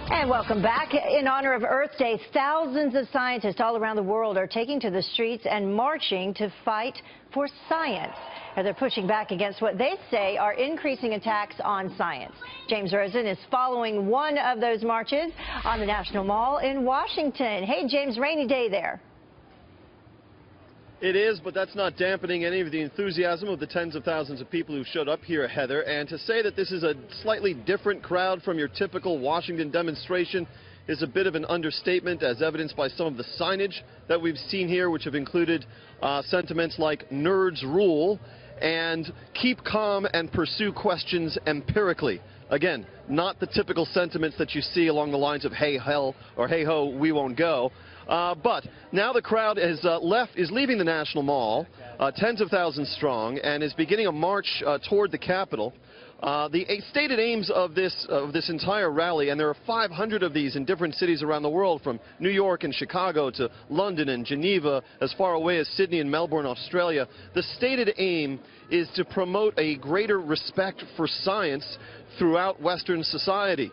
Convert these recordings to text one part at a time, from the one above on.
And welcome back. In honor of Earth Day, thousands of scientists all around the world are taking to the streets and marching to fight for science. As they're pushing back against what they say are increasing attacks on science. James Rosen is following one of those marches on the National Mall in Washington. Hey, James, rainy day there. It is, but that's not dampening any of the enthusiasm of the tens of thousands of people who showed up here, Heather. And to say that this is a slightly different crowd from your typical Washington demonstration is a bit of an understatement, as evidenced by some of the signage that we've seen here, which have included sentiments like "Nerds Rule" and "Keep calm and pursue questions empirically." Again, not the typical sentiments that you see along the lines of "Hey, hell," or "Hey, ho, we won't go." But now the crowd is leaving the National Mall, tens of thousands strong, and is beginning a march toward the Capitol. The stated aims of this entire rally, and there are 500 of these in different cities around the world, from New York and Chicago to London and Geneva, as far away as Sydney and Melbourne, Australia. The stated aim is to promote a greater respect for science throughout Western society.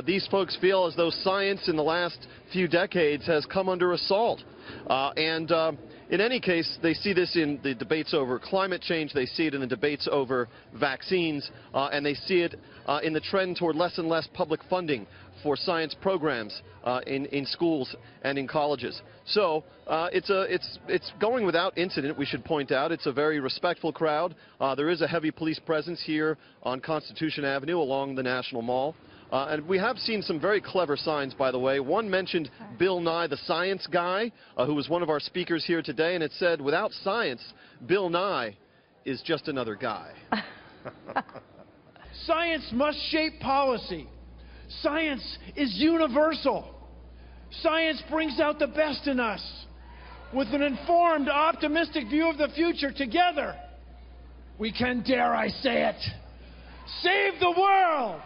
These folks feel as though science in the last few decades has come under assault. In any case, they see this in the debates over climate change, they see it in the debates over vaccines, and they see it in the trend toward less and less public funding for science programs in schools and in colleges. So it's going without incident, we should point out. It's a very respectful crowd. There is a heavy police presence here on Constitution Avenue along the National Mall. And we have seen some very clever signs, by the way. One mentioned Bill Nye, the science guy, who was one of our speakers here today, and it said, "Without science, Bill Nye is just another guy." Science must shape policy. Science is universal. Science brings out the best in us. With an informed, optimistic view of the future, together, we can, dare I say it, save the world!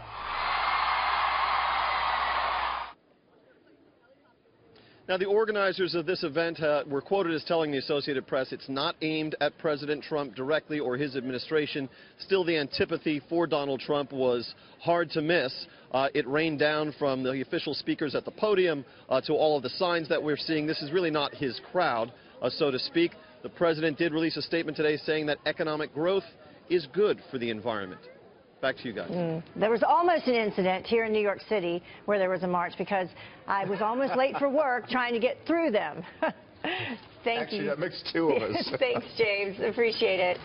Now, the organizers of this event were quoted as telling the Associated Press it's not aimed at President Trump directly or his administration. Still, the antipathy for Donald Trump was hard to miss. It rained down from the official speakers at the podium to all of the signs that we're seeing. This is really not his crowd, so to speak. The president did release a statement today saying that economic growth is good for the environment. Back to you guys. There was almost an incident here in New York City where there was a march because I was almost late for work trying to get through them. Thank you. Actually, that makes two of us. Thanks, James. Appreciate it.